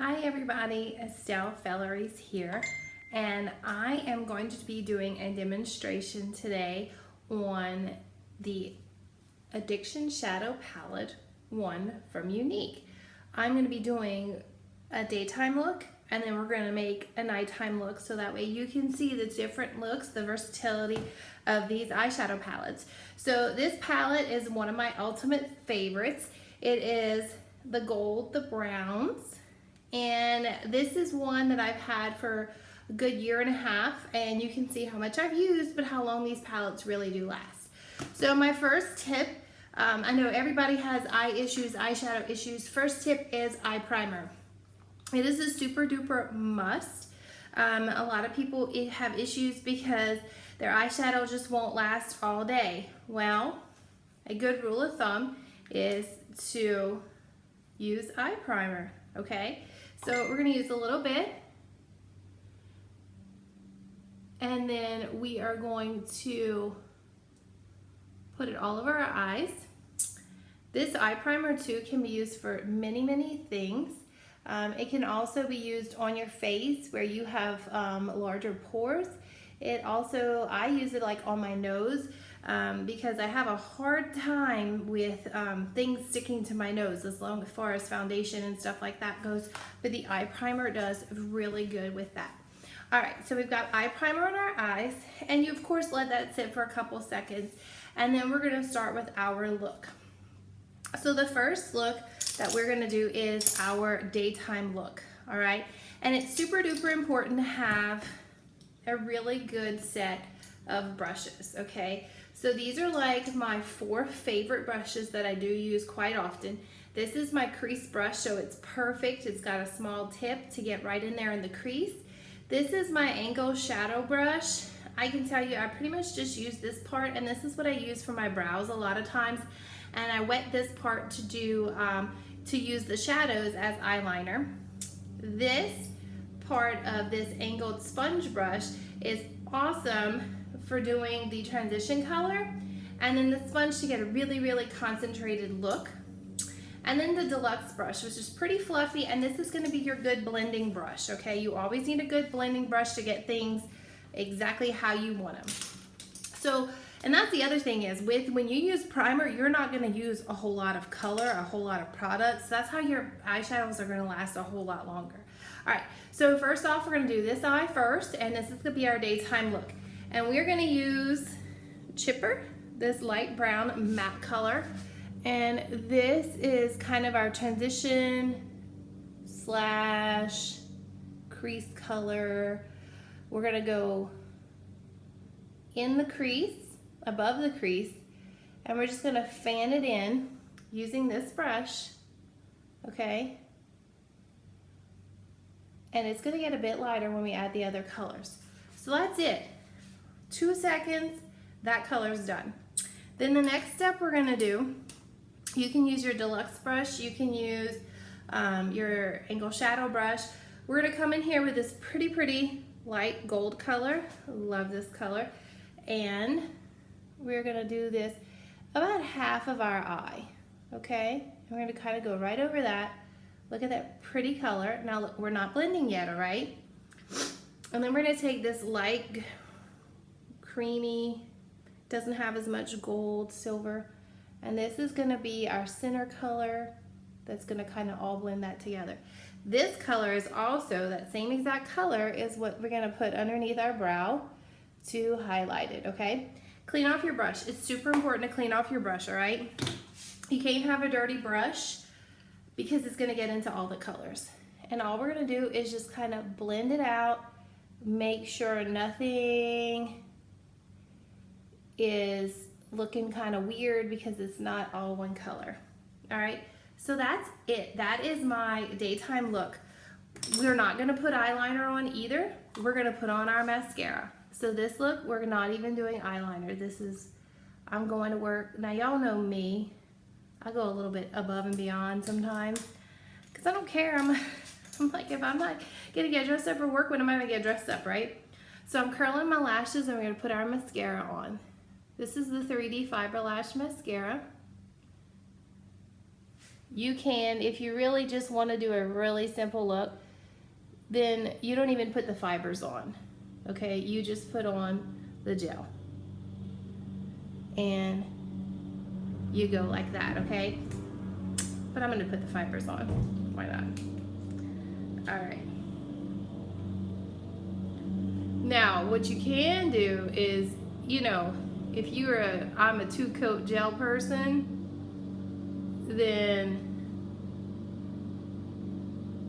Hi everybody, Estelle Felleries here, and I am going to be doing a demonstration today on the Addiction Shadow Palette 1 from Younique. I'm going to be doing a daytime look, and then we're going to make a nighttime look so that way you can see the different looks, the versatility of these eyeshadow palettes. So this palette is one of my ultimate favorites. It is the gold, the browns, and this is one that I've had for a good year and a half, and you can see how much I've used, but how long these palettes really do last. So my first tip, I know everybody has eye issues, eyeshadow issues. First tip is eye primer. It is a super duper must. A lot of people have issues because their eyeshadow just won't last all day. Well, a good rule of thumb is to use eye primer, okay? So we're going to use a little bit, and then we are going to put it all over our eyes. This eye primer too can be used for many things. It can also be used on your face where you have larger pores. I use it like on my nose because I have a hard time with things sticking to my nose as far as foundation and stuff like that goes, but the eye primer does really good with that. All right, so we've got eye primer on our eyes, and you of course let that sit for a couple seconds, and then we're gonna start with our look. So the first look that we're gonna do is our daytime look, all right? And it's super duper important to have a really good set of brushes, okay? So these are like my 4 favorite brushes that I do use quite often. This is my crease brush, so it's perfect. It's got a small tip to get right in there in the crease. This is my angle shadow brush. I can tell you I pretty much just use this part, and this is what I use for my brows a lot of times. And I wet this part to use the shadows as eyeliner. This part of this angled sponge brush is awesome for doing the transition color, and then the sponge to get a really concentrated look. And then the deluxe brush, which is pretty fluffy, and this is going to be your good blending brush, okay? You always need a good blending brush to get things exactly how you want them. So, and that's the other thing is when you use primer, you're not going to use a whole lot of color, a whole lot of products. That's how your eyeshadows are going to last a whole lot longer. All right, so first off, we're going to do this eye first, and this is going to be our daytime look. And we're going to use Chipper, this light brown matte color. And this is kind of our transition slash crease color. We're going to go in the crease, above the crease, and we're just going to fan it in using this brush, okay? And it's going to get a bit lighter when we add the other colors. So that's it. 2 seconds, that color's done. Then the next step we're going to do, you can use your deluxe brush, you can use your angle shadow brush. We're going to come in here with this pretty light gold color. Love this color. And we're going to do this about half of our eye, okay? And we're going to kind of go right over that. Look at that pretty color. Now look, we're not blending yet, all right? And then we're going to take this light creamy, doesn't have as much gold, silver, and this is going to be our center color that's going to kind of all blend that together. This color is also, that same exact color is what we're going to put underneath our brow to highlight it, okay? Clean off your brush. It's super important to clean off your brush, all right? You can't have a dirty brush because it's going to get into all the colors. And all we're going to do is just kind of blend it out, make sure nothing is looking kind of weird because it's not all one color. All right, so that's it. That is my daytime look. We're not going to put eyeliner on either. We're going to put on our mascara. So this look, we're not even doing eyeliner. This is, I'm going to work. Now y'all know me. I go a little bit above and beyond sometimes because I don't care. I'm like, if I'm not going to get dressed up for work, when am I going to get dressed up, right? So I'm curling my lashes, and we're going to put our mascara on. This is the 3D Fiber Lash Mascara. you can, if you really just want to do a really simple look, then you don't even put the fibers on, okay? You just put on the gel. And you go like that, okay? But I'm gonna put the fibers on, why not? All right. Now, what you can do is, you know, if I'm a 2-coat gel person, then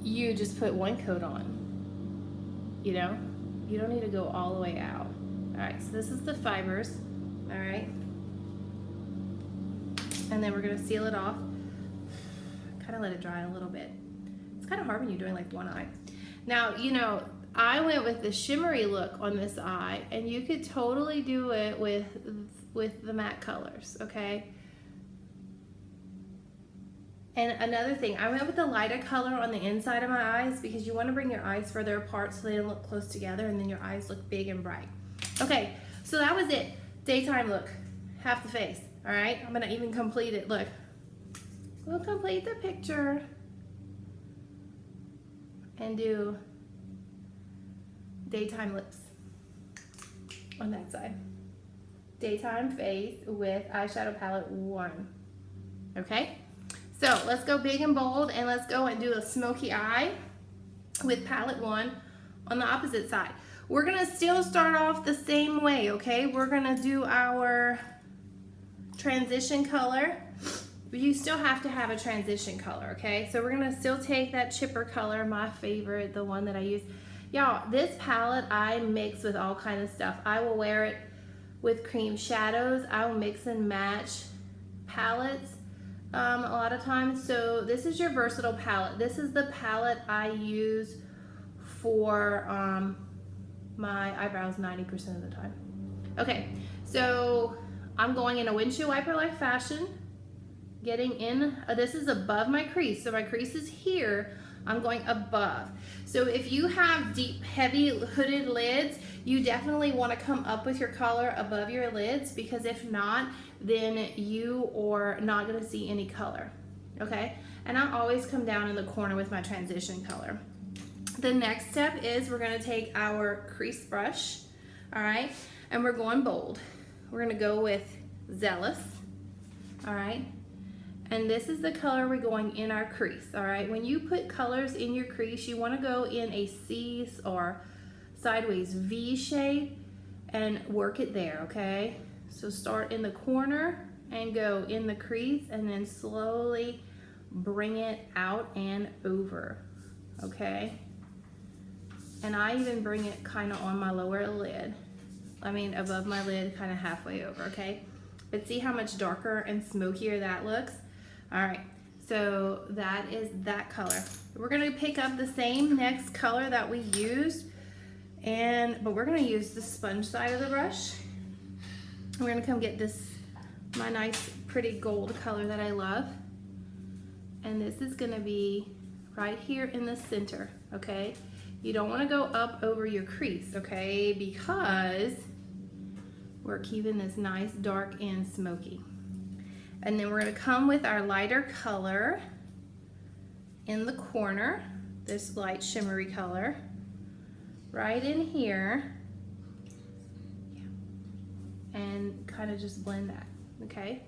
you just put 1 coat on, you know? You don't need to go all the way out. All right, so this is the fibers, all right? And then we're gonna seal it off. Kind of let it dry a little bit. It's kind of hard when you're doing like one eye. Now, you know, I went with the shimmery look on this eye, and you could totally do it with the matte colors, okay? And another thing, I went with the lighter color on the inside of my eyes because you want to bring your eyes further apart so they don't look close together, and then your eyes look big and bright. Okay, so that was it. Daytime look, half the face, all right? I'm gonna even complete it, look. We'll complete the picture and do daytime lips on that side. Daytime face with eyeshadow palette 1, okay? So let's go big and bold, and let's go and do a smoky eye with palette 1 on the opposite side. We're gonna still start off the same way, okay? We're gonna do our transition color. You still have to have a transition color, okay? So we're gonna still take that chipper color, my favorite, the one that I use. Y'all, this palette I mix with all kinds of stuff. I will wear it with cream shadows. I will mix and match palettes a lot of times. So this is your versatile palette. This is the palette I use for my eyebrows 90% of the time. Okay, so I'm going in a windshield wiper-like fashion, getting in, this is above my crease. So my crease is here, I'm going above. So if you have deep, heavy hooded lids, you definitely want to come up with your color above your lids, because if not, then you are not going to see any color, okay? And I always come down in the corner with my transition color. The next step is we're going to take our crease brush, all right? And we're going bold. We're going to go with Zealous, all right? And this is the color we're going in our crease, all right? When you put colors in your crease, you want to go in a C or sideways V shape and work it there, okay? So start in the corner and go in the crease, and then slowly bring it out and over, okay? And I even bring it kind of on my lower lid. I mean, above my lid, kind of halfway over, okay? But see how much darker and smokier that looks? All right, so that is that color. We're gonna pick up the same next color that we used, but we're gonna use the sponge side of the brush. We're gonna come get this, my nice pretty gold color that I love. And this is gonna be right here in the center, okay? You don't wanna go up over your crease, okay? Because we're keeping this nice dark and smoky. And then we're gonna come with our lighter color in the corner, this light shimmery color, right in here, and kind of just blend that, okay?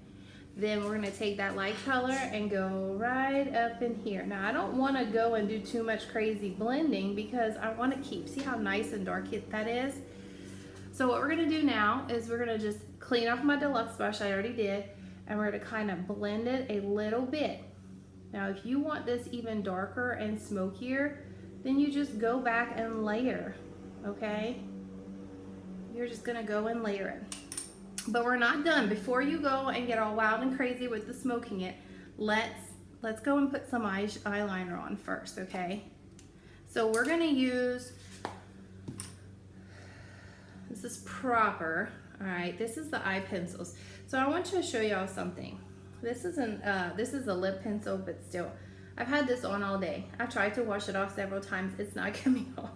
Then we're gonna take that light color and go right up in here. Now I don't wanna go and do too much crazy blending because I wanna see how nice and dark that is? So what we're gonna do now is we're gonna just clean off my deluxe brush, I already did, and we're gonna kind of blend it a little bit. Now if you want this even darker and smokier, then you just go back and layer, okay? You're just gonna go and layer it. But we're not done. Before you go and get all wild and crazy with the smoking it, let's go and put some eyeliner on first, okay? So we're gonna use, this is proper, all right? This is the eye pencils. So I want to show y'all something. This is a lip pencil, but still, I've had this on all day. I tried to wash it off several times. It's not coming off.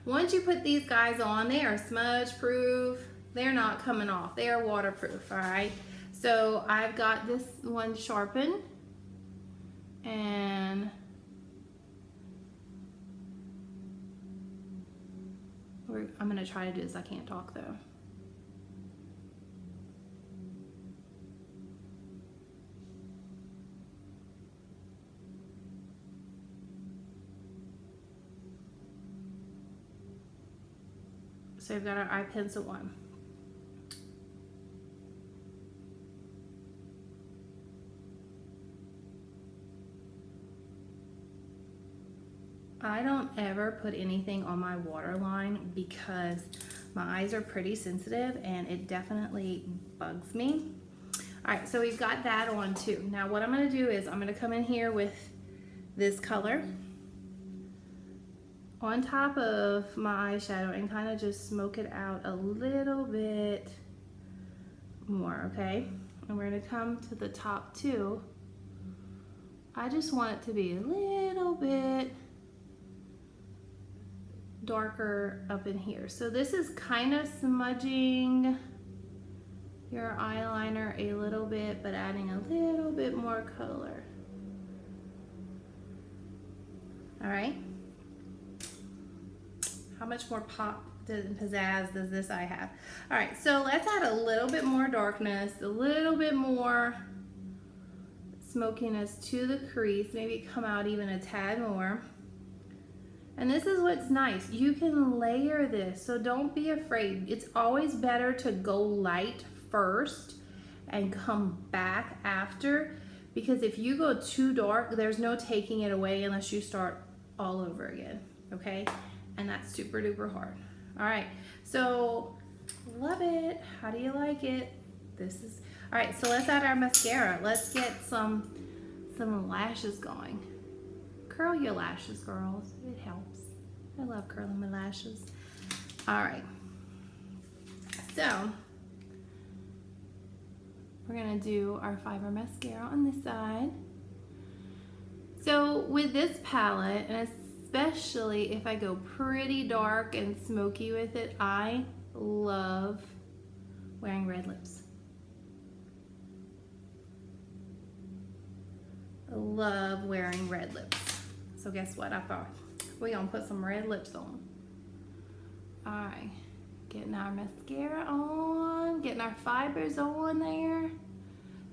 Once you put these guys on, they are smudge proof. They're not coming off. They are waterproof, all right? So I've got this one sharpened, And I'm gonna try to do this. I can't talk though. So we've got our eye pencil on. I don't ever put anything on my waterline because my eyes are pretty sensitive and it definitely bugs me. All right, so we've got that on too. Now what I'm gonna do is I'm gonna come in here with this color on top of my eyeshadow and kind of just smoke it out a little bit more, okay? And we're gonna come to the top too. I just want it to be a little bit darker up in here. So this is kind of smudging your eyeliner a little bit, but adding a little bit more color. All right. How much more pop and pizzazz does this eye have? All right, so let's add a little bit more darkness, a little bit more smokiness to the crease, maybe come out even a tad more. And this is what's nice. You can layer this, so don't be afraid. It's always better to go light first and come back after, because if you go too dark, there's no taking it away unless you start all over again, okay? And that's super duper hard. All right, so love it. How do you like it? This is, all right, so let's add our mascara. Let's get some lashes going. Curl your lashes, girls. It helps. I love curling my lashes. All right. So we're gonna do our fiber mascara on this side. So with this palette, and especially if I go pretty dark and smoky with it, I love wearing red lips. I love wearing red lips. So guess what? I thought we're gonna put some red lips on. All right, getting our mascara on, getting our fibers on there.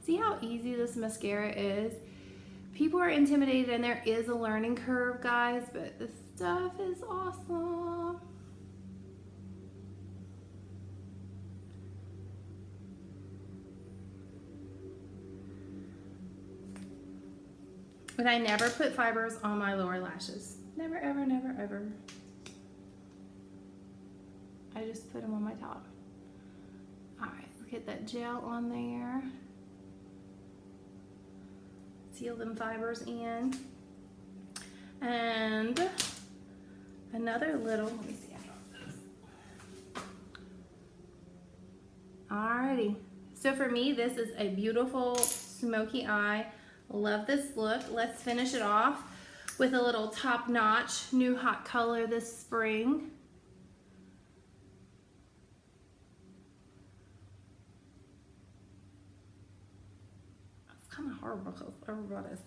See how easy this mascara is? People are intimidated and there is a learning curve, guys, but this stuff is awesome. But I never put fibers on my lower lashes. Never, ever, never, ever. I just put them on my top. All right, let's get that gel on there. Seal them fibers in. And another little, let me see. Alrighty. So for me, this is a beautiful smoky eye. Love this look. Let's finish it off with a little top-notch new hot color this spring. It's kind of hard because everybody's.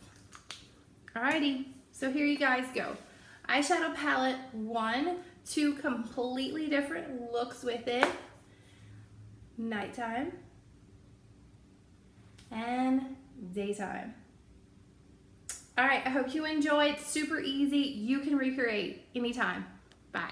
Alrighty, so here you guys go. Eyeshadow palette 1, 2 completely different looks with it. Nighttime and daytime. All right, I hope you enjoyed. Super easy. You can recreate anytime. Bye.